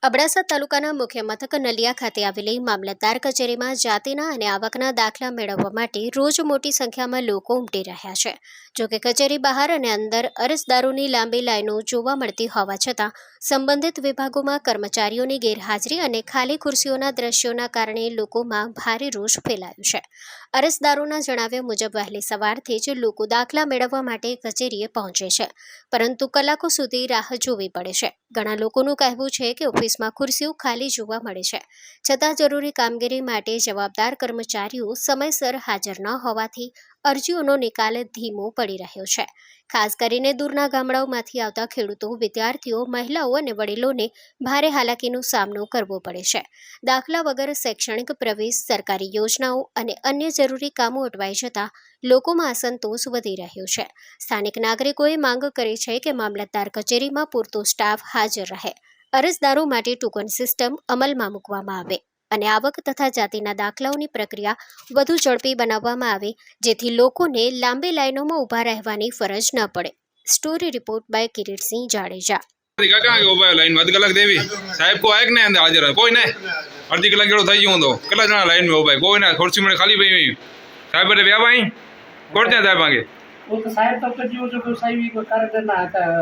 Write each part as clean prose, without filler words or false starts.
અબડાસા તાલુકાના મુખ્ય મથક નલિયા ખાતે આવેલી મામલતદાર કચેરીમાં જાતિના અને આવકના દાખલા મેળવવા માટે રોજ મોટી સંખ્યામાં લોકો ઉમટી રહ્યા છે. જોકે કચેરી બહાર અને અંદર અરજદારોની લાંબી લાઈનો જોવા મળતી હોવા છતાં સંબંધિત વિભાગોમાં કર્મચારીઓની ગેરહાજરી અને ખાલી ખુરશીઓના દ્રશ્યોના કારણે લોકોમાં ભારે રોષ ફેલાયો છે. અરજદારોના જણાવ્યા મુજબ વહેલી સવારથી જ લોકો દાખલા મેળવવા માટે કચેરીએ પહોંચે છે, પરંતુ કલાકો સુધી રાહ જોવી પડે છે. ઘણા લોકોનું કહેવું છે કે ઓફિસમાં ખુરશીઓ ખાલી જોવા મળે છે, છતાં જરૂરી કામગીરી માટે જવાબદાર કર્મચારીઓ સમયસર હાજર ન હોવાથી અરજીઓનો નિકાલ ધીમો પડી રહ્યો છે. ખાસ કરીને દૂરના ગામડાઓમાંથી આવતા ખેડૂતો, વિદ્યાર્થીઓ, મહિલાઓ અને વડીલોને ભારે હાલાકીનો સામનો કરવો પડે છે. દાખલા વગર શૈક્ષણિક પ્રવેશ, સરકારી યોજનાઓ અને અન્ય જરૂરી કામો અટવાઈ જતા લોકોમાં અસંતોષ વધી રહ્યો છે. સ્થાનિક નાગરિકોએ માંગ કરી છે કે મામલતદાર કચેરીમાં પૂરતો સ્ટાફ હાજર રહે, અરજદારો માટે ટોકન સિસ્ટમ અમલમાં મૂકવામાં આવે અને આવક તથા જાતિના દાખલાઓની પ્રક્રિયા વધુ ઝડપી બનાવવામાં આવે, જેથી લોકોને લાંબી લાઈનોમાં ઊભા રહેવાની ફરજ ન પડે. Story report by Kiritsinh Jadeja. Line आधी कलाक देवी साहेब को आए नहीं हाजिर है कोई नहीं अर्धी कलाक जो थी गयो तो के लाइन में उभा कोई ना खुर्सी में खाली पी साहेब बड़े व्याप आई कोड़ते साहेब आगे वो तो साहेब तब तक जो जो साहेब को कार्यक्रम आता है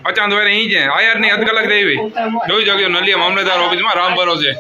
अच्छा तो ही है आया नहीं आधी कलाक देवी जो जगह नलिया मामलेदार ऑफिस में राम भरोसे